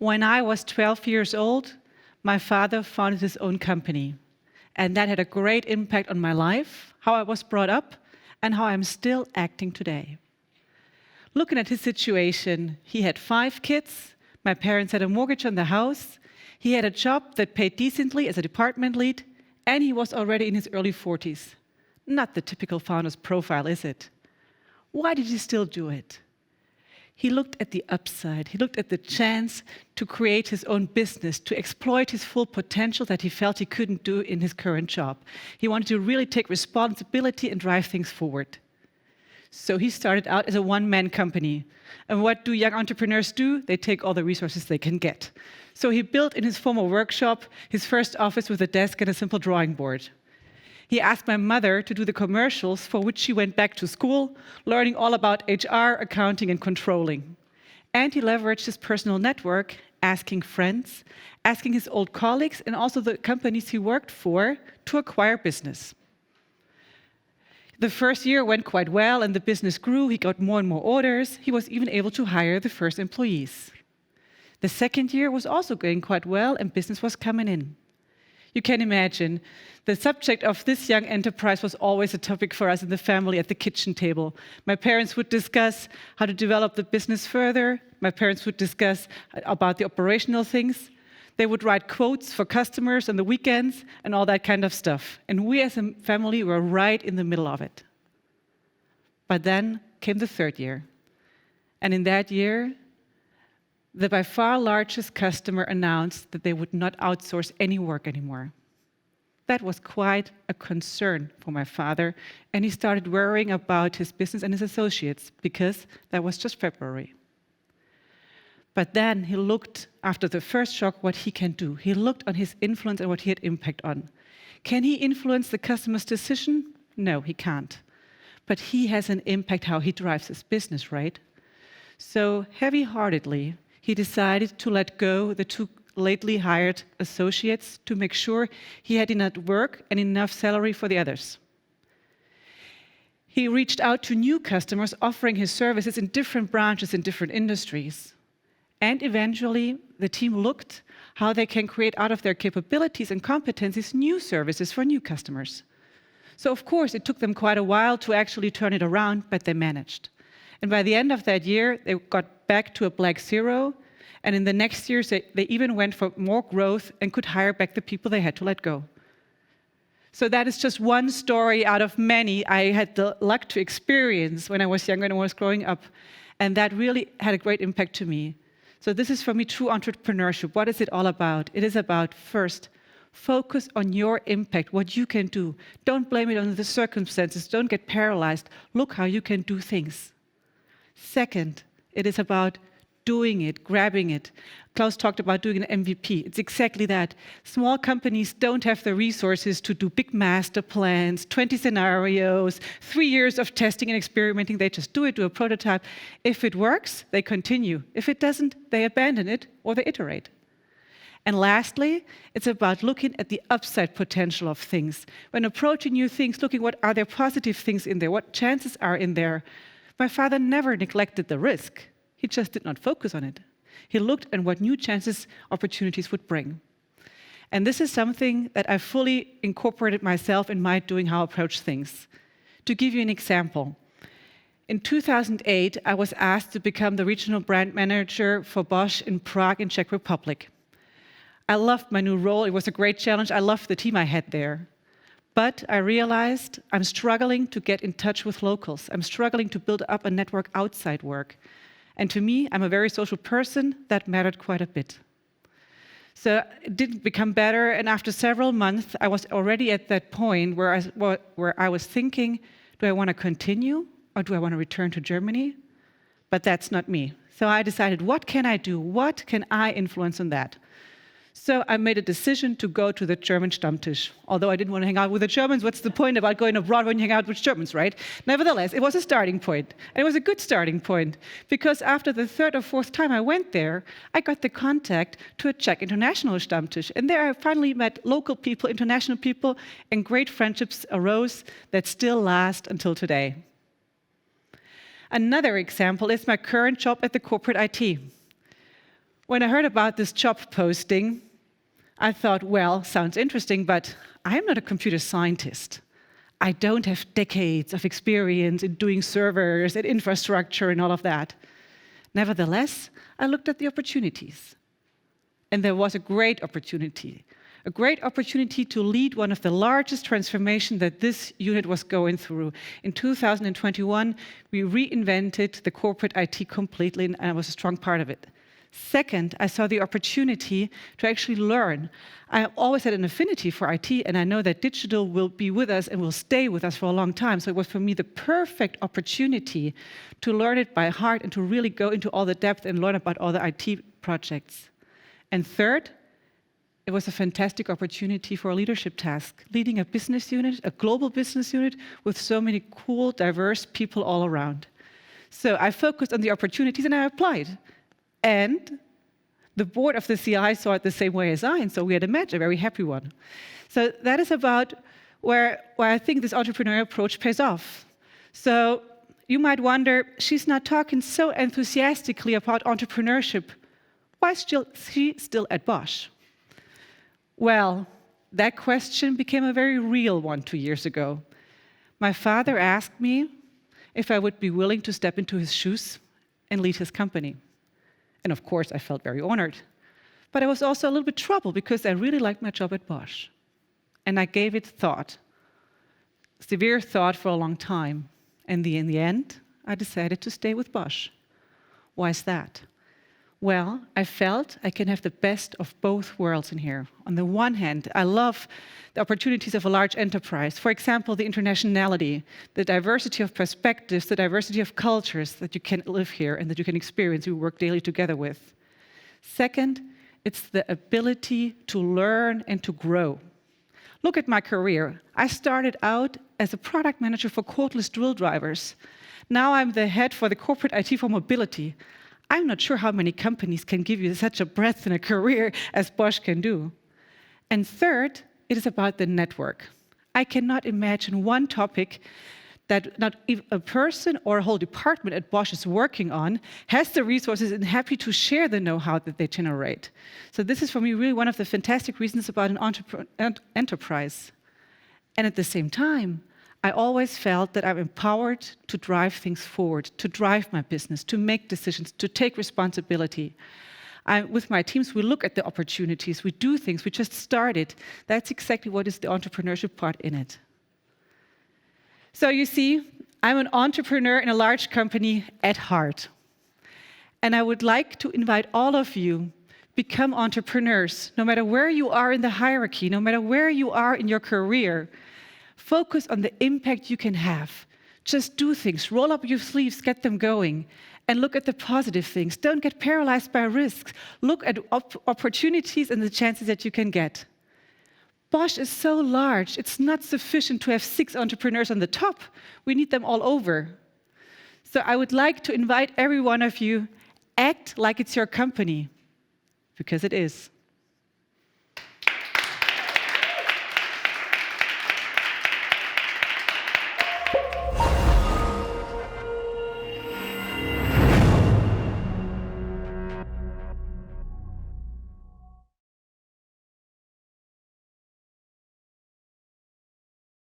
When I was 12 years old, my father founded his own company. And that had a great impact on my life, how I was brought up, and how I'm still acting today. Looking at his situation, he had 5 kids, my parents had a mortgage on the house, he had a job that paid decently as a department lead, and he was already in his early 40s. Not the typical founder's profile, is it? Why did he still do it? He looked at the upside. He looked at the chance to create his own business, to exploit his full potential that he felt he couldn't do in his current job. He wanted to really take responsibility and drive things forward. So he started out as a one-man company. And what do young entrepreneurs do? They take all the resources they can get. So he built in his former workshop his first office with a desk and a simple drawing board. He asked my mother to do the commercials, for which she went back to school, learning all about HR, accounting, and controlling. And he leveraged his personal network, asking friends, asking his old colleagues, and also the companies he worked for to acquire business. The first year went quite well, and the business grew. He got more and more orders. He was even able to hire the first employees. The second year was also going quite well, and business was coming in. You can imagine, the subject of this young enterprise was always a topic for us in the family at the kitchen table. My parents would discuss how to develop the business further. My parents would discuss about the operational things. They would write quotes for customers on the weekends and all that kind of stuff. And we as a family were right in the middle of it. But then came the third year. And in that year, the by far largest customer announced that they would not outsource any work anymore. That was quite a concern for my father, and he started worrying about his business and his associates, because that was just February. But then he looked, after the first shock, what he can do. He looked on his influence and what he had impact on. Can he influence the customer's decision? No, he can't. But he has an impact how he drives his business, right? So heavy-heartedly, he decided to let go the 2 lately hired associates to make sure he had enough work and enough salary for the others. He reached out to new customers offering his services in different branches in different industries. And eventually, the team looked how they can create out of their capabilities and competencies new services for new customers. So of course, it took them quite a while to actually turn it around, but they managed. And by the end of that year, they got back to a black zero. And in the next years, they even went for more growth and could hire back the people they had to let go. So that is just one story out of many I had the luck to experience when I was younger and I was growing up. And that really had a great impact to me. So this is for me true entrepreneurship. What is it all about? It is about, first, focus on your impact, what you can do. Don't blame it on the circumstances. Don't get paralyzed. Look how you can do things. Second, it is about doing it, grabbing it. Klaus talked about doing an MVP. It's exactly that. Small companies don't have the resources to do big master plans, 20 scenarios, 3 years of testing and experimenting. They just do it, do a prototype. If it works, they continue. If it doesn't, they abandon it or they iterate. And lastly, it's about looking at the upside potential of things. When approaching new things, looking what are there positive things in there, what chances are in there. My father never neglected the risk. He just did not focus on it. He looked at what new chances, opportunities would bring. And this is something that I fully incorporated myself in my doing how I approach things. To give you an example, in 2008, I was asked to become the regional brand manager for Bosch in Prague in Czech Republic. I loved my new role. It was a great challenge. I loved the team I had there. But I realized I'm struggling to get in touch with locals. I'm struggling to build up a network outside work. And to me, I'm a very social person. That mattered quite a bit. So it didn't become better. And after several months, I was already at that point where I was thinking, do I want to continue or do I want to return to Germany? But that's not me. So I decided, what can I do? What can I influence on that? So I made a decision to go to the German Stammtisch. Although I didn't want to hang out with the Germans, what's the point about going abroad when you hang out with Germans, right? Nevertheless, it was a starting point. And it was a good starting point, because after the 3rd or 4th time I went there, I got the contact to a Czech international Stammtisch. And there I finally met local people, international people, and great friendships arose that still last until today. Another example is my current job at the corporate IT. When I heard about this job posting, I thought, well, sounds interesting, but I'm not a computer scientist. I don't have decades of experience in doing servers and infrastructure and all of that. Nevertheless, I looked at the opportunities. And there was a great opportunity to lead one of the largest transformations that this unit was going through. In 2021, we reinvented the corporate IT completely, and I was a strong part of it. Second, I saw the opportunity to actually learn. I always had an affinity for IT, and I know that digital will be with us and will stay with us for a long time. So it was for me the perfect opportunity to learn it by heart and to really go into all the depth and learn about all the IT projects. And third, it was a fantastic opportunity for a leadership task, leading a business unit, a global business unit with so many cool, diverse people all around. So I focused on the opportunities and I applied. And the board of the CI saw it the same way as I, and so we had a match, a very happy one. So that is about where I think this entrepreneurial approach pays off. So you might wonder, she's not talking so enthusiastically about entrepreneurship. Why is she still at Bosch? Well, that question became a very real one 2 years ago. My father asked me if I would be willing to step into his shoes and lead his company. And of course, I felt very honored. But I was also a little bit troubled because I really liked my job at Bosch. And I gave it thought, severe thought for a long time. And in the end, I decided to stay with Bosch. Why is that? Well, I felt I can have the best of both worlds in here. On the one hand, I love the opportunities of a large enterprise. For example, the internationality, the diversity of perspectives, the diversity of cultures that you can live here and that you can experience, you work daily together with. Second, it's the ability to learn and to grow. Look at my career. I started out as a product manager for cordless drill drivers. Now I'm the head for the corporate IT for mobility. I'm not sure how many companies can give you such a breadth in a career as Bosch can do. And third, it is about the network. I cannot imagine one topic that not even a person or a whole department at Bosch is working on, has the resources and happy to share the know-how that they generate. So this is for me really one of the fantastic reasons about an enterprise. And at the same time, I always felt that I'm empowered to drive things forward, to drive my business, to make decisions, to take responsibility. With my teams, we look at the opportunities, we do things, we just started. That's exactly what is the entrepreneurship part in it. So you see, I'm an entrepreneur in a large company at heart. And I would like to invite all of you, become entrepreneurs, no matter where you are in the hierarchy, no matter where you are in your career. Focus on the impact you can have. Just do things, roll up your sleeves, get them going, and look at the positive things. Don't get paralyzed by risks. Look at opportunities and the chances that you can get. Bosch is so large, it's not sufficient to have 6 entrepreneurs on the top. We need them all over. So I would like to invite every one of you, act like it's your company, because it is.